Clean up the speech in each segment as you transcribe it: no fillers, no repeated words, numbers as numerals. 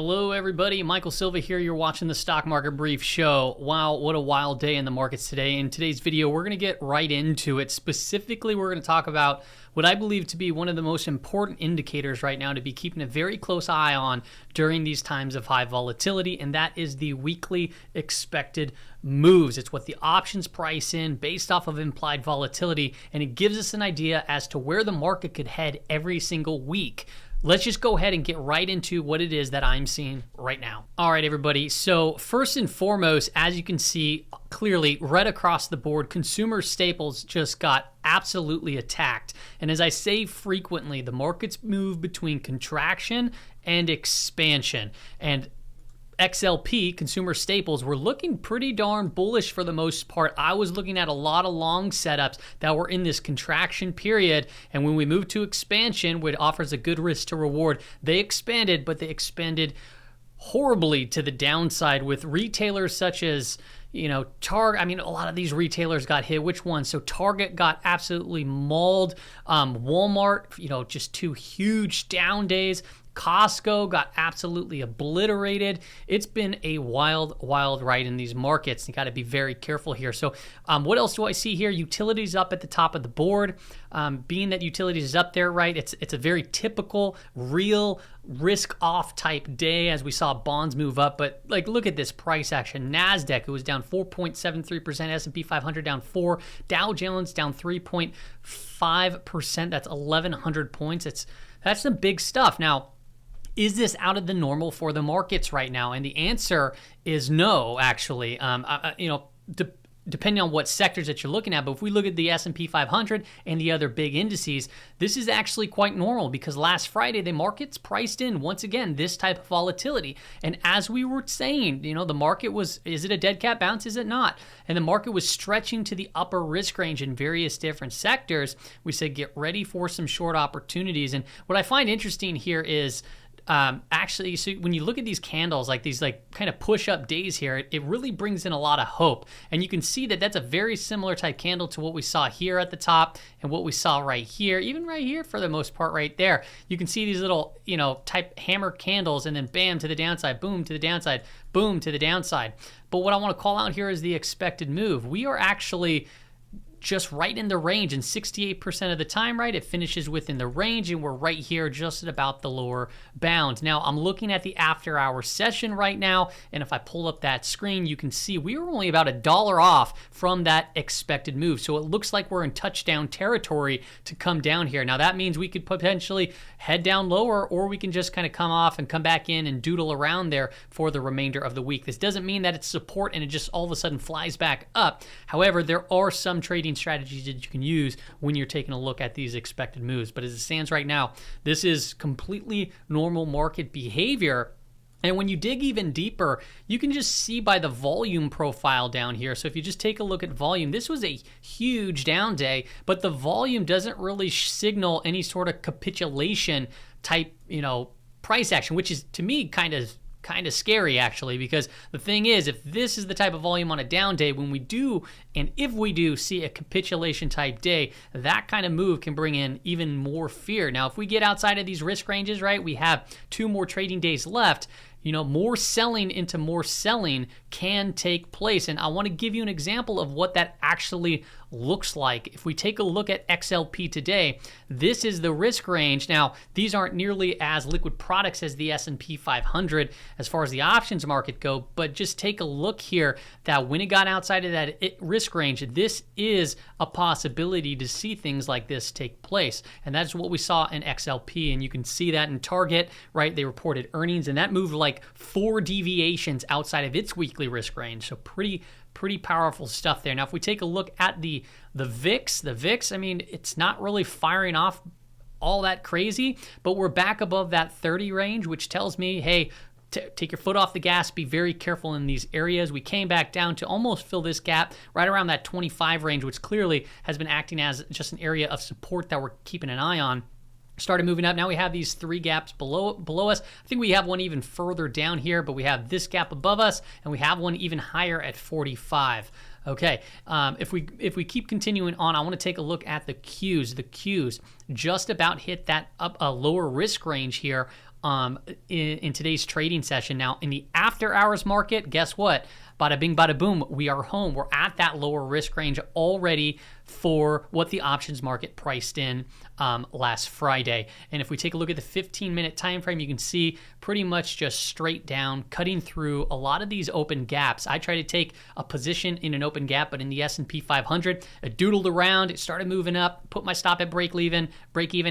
Hello everybody, Michael Silva here. You're watching the Stock Market Brief Show. Wow, what a wild day in the markets today. In today's video, we're going to get right into it. Specifically, we're going to talk about what I believe to be one of the most important indicators right now to be keeping a very close eye on during these times of high volatility, and that is the weekly expected moves. It's what the options price in based off of implied volatility, and it gives us an idea as to where the market could head every single week. Let's just go ahead and get right into what it is that I'm seeing right now. All right, everybody. So first and foremost, as you can see clearly right across the board, consumer staples just got absolutely attacked. And as I say frequently, the markets move between contraction and expansion. And XLP, consumer staples, were looking pretty darn bullish for the most part. I was looking at a lot of long setups that were in this contraction period, and when we moved to expansion, which offers a good risk to reward, they expanded, but they expanded horribly to the downside with retailers such as, Target. I mean, a lot of these retailers got hit. Which one? So Target got absolutely mauled. Walmart, just two huge down days. Costco got absolutely obliterated. It's been a wild ride in these markets. You got to be very careful here. So what else do I see here? Utilities up at the top of the board. Being that utilities is up there, right? It's a very typical, real risk-off type day as we saw bonds move up. But look at this price action. NASDAQ, it was down 4.73%. S&P 500 down 4%. Dow Jones down 3.5%. That's 1,100 points. That's some big stuff. Now, is this out of the normal for the markets right now? And the answer is no, actually. Depending on what sectors that you're looking at, but if we look at the S&P 500 and the other big indices, this is actually quite normal because last Friday, the markets priced in, once again, this type of volatility. And as we were saying, the market was, is it a dead cat bounce? Is it not? And the market was stretching to the upper risk range in various different sectors. We said, get ready for some short opportunities. And what I find interesting here is, actually, so when you look at these candles, these kind of push-up days here, it really brings in a lot of hope. And you can see that that's a very similar type candle to what we saw here at the top and what we saw right here, even right here for the most part right there. You can see these little, type hammer candles and then bam to the downside, boom to the downside, boom to the downside. But what I want to call out here is the expected move. We are actually just right in the range, and 68% of the time, right, it finishes within the range, and we're right here just at about the lower bound. Now, I'm looking at the after-hour session right now, and if I pull up that screen, you can see we were only about $1 off from that expected move. So it looks like we're in touchdown territory to come down here. Now, that means we could potentially head down lower, or we can just kind of come off and come back in and doodle around there for the remainder of the week. This doesn't mean that it's support and it just all of a sudden flies back up. However, there are some trading strategies that you can use when you're taking a look at these expected moves. But as it stands right now, this is completely normal market behavior. And when you dig even deeper, you can just see by the volume profile down here. So if you just take a look at volume, this was a huge down day, but the volume doesn't really signal any sort of capitulation type, price action, which is to me kind of scary actually, because the thing is, if this is the type of volume on a down day, when we do, and if we do see a capitulation type day, that kind of move can bring in even more fear. Now, if we get outside of these risk ranges, right, we have 2 more trading days left, more selling into more selling can take place. And I want to give you an example of what that actually looks like. If we take a look at XLP today, this is the risk range. Now, these aren't nearly as liquid products as the S&P 500 as far as the options market go, but just take a look here that when it got outside of that risk range, this is a possibility to see things like this take place. And that's what we saw in XLP. And you can see that in Target, right? They reported earnings and that moved 4 deviations outside of its weekly risk range. So pretty powerful stuff there. Now, if we take a look at the VIX, I mean, it's not really firing off all that crazy, but we're back above that 30 range, which tells me, hey, take your foot off the gas, be very careful in these areas. We came back down to almost fill this gap right around that 25 range, which clearly has been acting as just an area of support that we're keeping an eye on. Started moving up. Now we have these 3 gaps below us. I think we have one even further down here, but we have this gap above us, and we have one even higher at 45. Okay, if we keep continuing on, I want to take a look at the Qs. The Qs just about hit that lower risk range here in today's trading session. Now, in the after hours market, guess what? Bada bing, bada boom, we are home. We're at that lower risk range already for what the options market priced in last Friday. And if we take a look at the 15-minute time frame, you can see pretty much just straight down, cutting through a lot of these open gaps. I tried to take a position in an open gap, but in the S&P 500, it doodled around, it started moving up, put my stop at break even,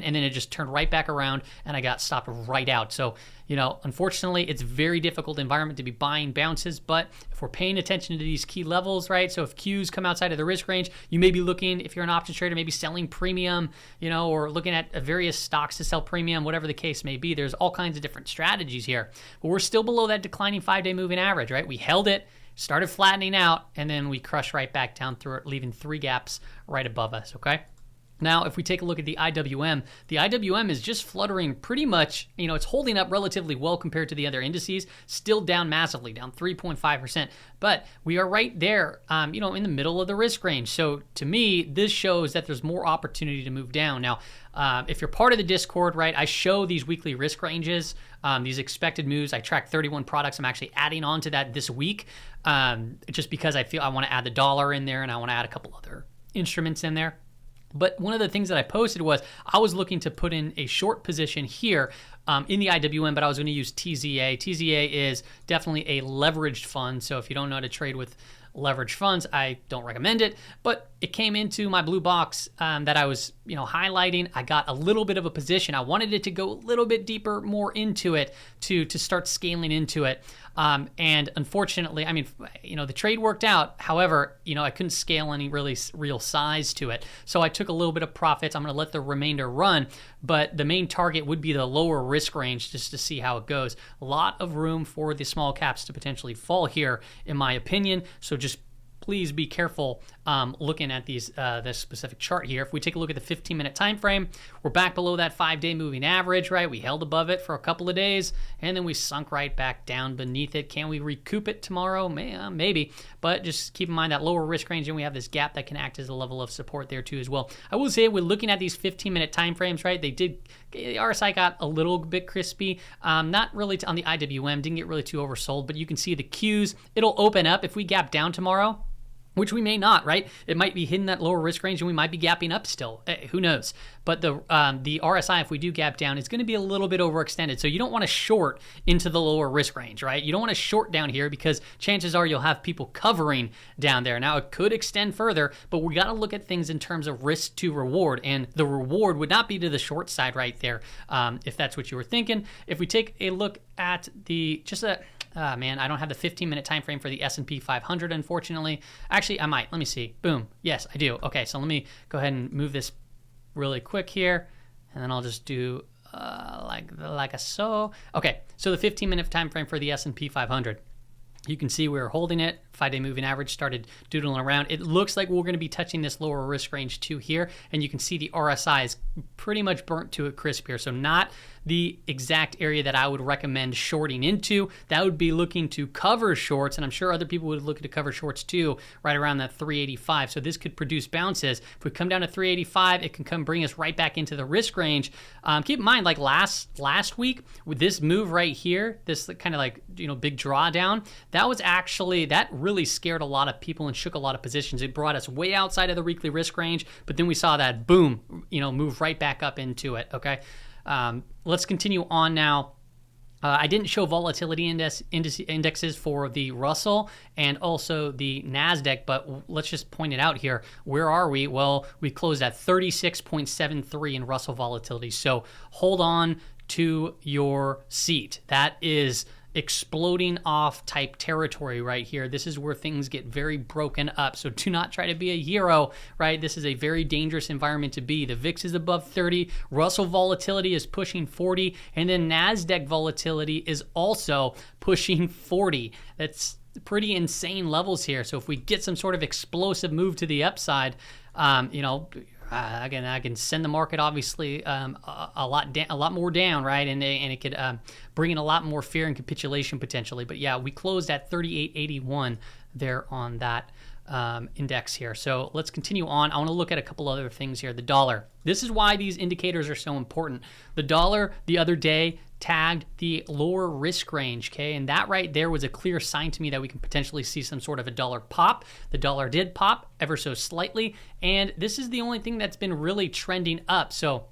and then it just turned right back around, and I got stopped right out. So, unfortunately, it's a very difficult environment to be buying bounces, but if we're paying attention to these key levels, right? So if Qs come outside of the risk range, you may be looking, if you're an options trader, maybe selling premium, or looking at various stocks to sell premium, whatever the case may be. There's all kinds of different strategies here, but we're still below that declining 5-day moving average, right? We held it, started flattening out, and then we crushed right back down through it, leaving 3 gaps right above us, okay? Now, if we take a look at the IWM is just fluttering pretty much, it's holding up relatively well compared to the other indices, still down massively, down 3.5%. But we are right there, in the middle of the risk range. So to me, this shows that there's more opportunity to move down. Now, if you're part of the Discord, right, I show these weekly risk ranges, these expected moves. I track 31 products. I'm actually adding on to that this week, just because I feel I want to add the dollar in there and I want to add a couple other instruments in there. But one of the things that I posted was I was looking to put in a short position here in the IWM, but I was going to use TZA. TZA is definitely a leveraged fund. So if you don't know how to trade with leveraged funds, I don't recommend it. But it came into my blue box that I was, highlighting. I got a little bit of a position. I wanted it to go a little bit deeper, more into it to start scaling into it. And unfortunately, the trade worked out. However, I couldn't scale any real size to it. So I took a little bit of profits. I'm going to let the remainder run, but the main target would be the lower risk range just to see how it goes. A lot of room for the small caps to potentially fall here, in my opinion. So just please be careful looking at this specific chart here. If we take a look at the 15-minute time frame, we're back below that 5-day moving average, right? We held above it for a couple of days, and then we sunk right back down beneath it. Can we recoup it tomorrow? Maybe, but just keep in mind that lower risk range, and we have this gap that can act as a level of support there too as well. I will say, we're looking at these 15-minute time frames, right? The RSI got a little bit crispy, not really on the IWM, didn't get really too oversold, but you can see the Qs, it'll open up if we gap down tomorrow, which we may not, right? It might be hitting that lower risk range and we might be gapping up still. Who knows? But the RSI, if we do gap down, is going to be a little bit overextended. So you don't want to short into the lower risk range, right? You don't want to short down here because chances are you'll have people covering down there. Now, it could extend further, but we got to look at things in terms of risk to reward. And the reward would not be to the short side right there, if that's what you were thinking. If we take a look at I don't have the 15-minute time frame for the S&P 500, unfortunately. Actually, I might. Let me see. Boom. Yes, I do. Okay, so let me go ahead and move this really quick here, and then I'll just do like a so. Okay, so the 15-minute time frame for the S&P 500. You can see we were holding it. 5-day moving average started doodling around. It looks like we're going to be touching this lower risk range too here, and you can see the RSI is pretty much burnt to a crisp here. So not the exact area that I would recommend shorting into. That would be looking to cover shorts, and I'm sure other people would look to cover shorts too, right around that 385. So this could produce bounces. If we come down to 385, it can come bring us right back into the risk range. Keep in mind, like last week with this move right here, this kind of big drawdown, that really scared a lot of people and shook a lot of positions. It brought us way outside of the weekly risk range, but then we saw that boom, move right back up into it. Okay, let's continue on now. I didn't show volatility indexes for the Russell and also the NASDAQ, but let's just point it out here. Where are we? Well, we closed at 36.73 in Russell volatility. So hold on to your seat. That is exploding off type territory right here. This is where things get very broken up. So do not try to be a hero, right? This is a very dangerous environment to be. The VIX is above 30, Russell volatility is pushing 40, and then NASDAQ volatility is also pushing 40. That's pretty insane levels here. So if we get some sort of explosive move to the upside, I can send the market obviously a lot more down, right? And it could bring in a lot more fear and capitulation potentially. But yeah, we closed at 38.81 there on that index here. So let's continue on. I want to look at a couple other things here. The dollar. This is why these indicators are so important. The dollar the other day tagged the lower risk range, okay? And that right there was a clear sign to me that we can potentially see some sort of a dollar pop. The dollar did pop ever so slightly, and this is the only thing that's been really trending up. So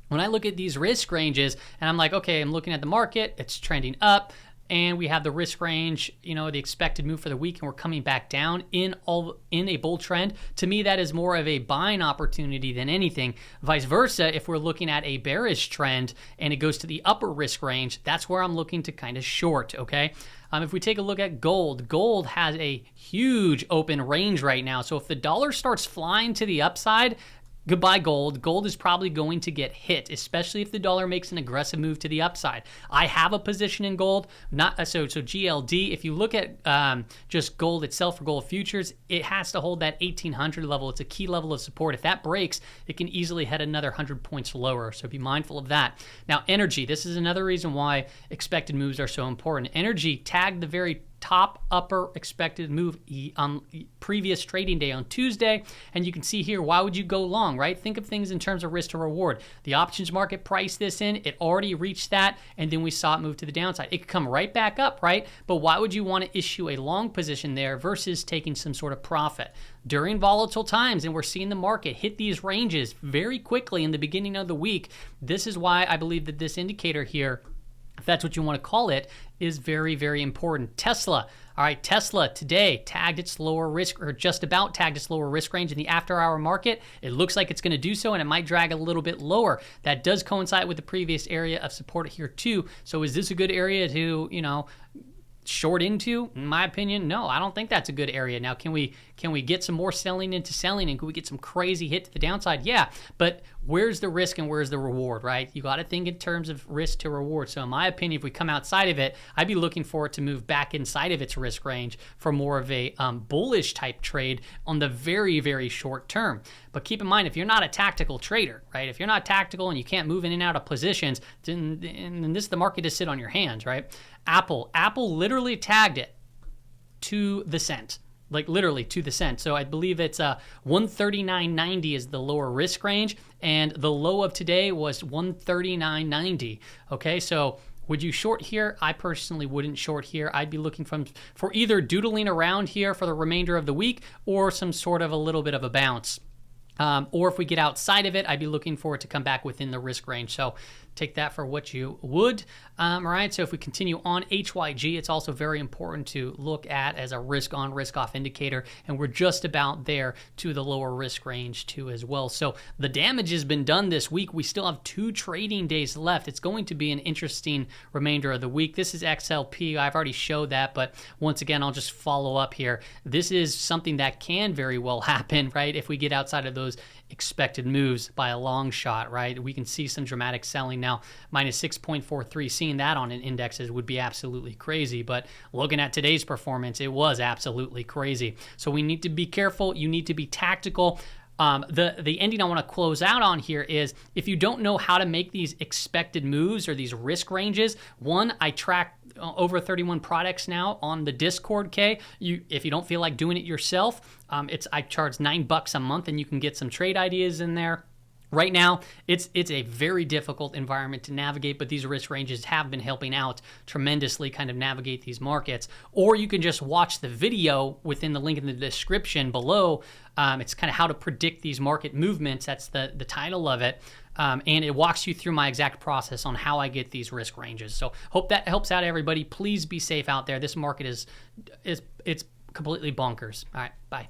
when I look at these risk ranges and I'm like, okay, I'm looking at the market, it's trending up, and we have the risk range, you know, the expected move for the week, and we're coming back down in a bull trend. To me, that is more of a buying opportunity than anything. Vice versa, if we're looking at a bearish trend and it goes to the upper risk range, that's where I'm looking to kind of short, okay? If we take a look at gold, gold has a huge open range right now. So if the dollar starts flying to the upside, goodbye gold. Gold is probably going to get hit, especially if the dollar makes an aggressive move to the upside. I have a position in gold, not so GLD. If you look at just gold itself or gold futures, it has to hold that 1800 level. It's a key level of support. If that breaks, it can easily head another 100 points lower. So be mindful of that. Now, energy. This is another reason why expected moves are so important. Energy tagged the very top upper expected move on previous trading day on Tuesday, and you can see here, why would you go long, right? Think of things in terms of risk to reward. The options market priced this in, it already reached that, and then we saw it move to the downside. It could come right back up, right? But why would you want to issue a long position there versus taking some sort of profit? During volatile times, and we're seeing the market hit these ranges very quickly in the beginning of the week, this is why I believe that this indicator here, if that's what you want to call it, is very, very important. Tesla. All right, Tesla today tagged its lower risk, or just about tagged its lower risk range in the after-hour market. It looks like it's going to do so, and it might drag a little bit lower. That does coincide with the previous area of support here too. So is this a good area to, you know, short into? In my opinion, no. I don't think that's a good area. Now, can we get some more selling into selling, and can we get some crazy hit to the downside? Yeah, but where's the risk and where's the reward, right? You got to think in terms of risk to reward. So in my opinion, if we come outside of it, I'd be looking for it to move back inside of its risk range for more of a bullish type trade on the very, very short term. But keep in mind, if you're not a tactical trader, right? If you're not tactical and you can't move in and out of positions, then the market is sit on your hands, right? Apple literally tagged it to the cent. Like literally to the cent. So I believe it's 139.90 is the lower risk range, and the low of today was 139.90. Okay, so would you short here? I personally wouldn't short here. I'd be looking for either doodling around here for the remainder of the week or some sort of a little bit of a bounce. Or if we get outside of it, I'd be looking for it to come back within the risk range. So take that for what you would. All right, so if we continue on HYG, it's also very important to look at as a risk on, risk off indicator, and we're just about there to the lower risk range too as well. So the damage has been done this week. We still have 2 trading days left. It's going to be an interesting remainder of the week. This is XLP. I've already showed that, but once again, I'll just follow up here. This is something that can very well happen, right? If we get outside of those expected moves by a long shot, right? We can see some dramatic selling now, minus 6.43. Seeing that on an indexes would be absolutely crazy, but looking at today's performance, it was absolutely crazy. So we need to be careful. You need to be tactical. The ending I want to close out on here is, if you don't know how to make these expected moves or these risk ranges, one, I track over 31 products now on the Discord, okay? If you don't feel like doing it yourself, I charge $9 a month, and you can get some trade ideas in there. Right now, it's a very difficult environment to navigate, but these risk ranges have been helping out tremendously kind of navigate these markets. Or you can just watch the video within the link in the description below. It's kind of how to predict these market movements. That's the title of it. And it walks you through my exact process on how I get these risk ranges. So hope that helps out everybody. Please be safe out there. This market it's completely bonkers. All right, bye.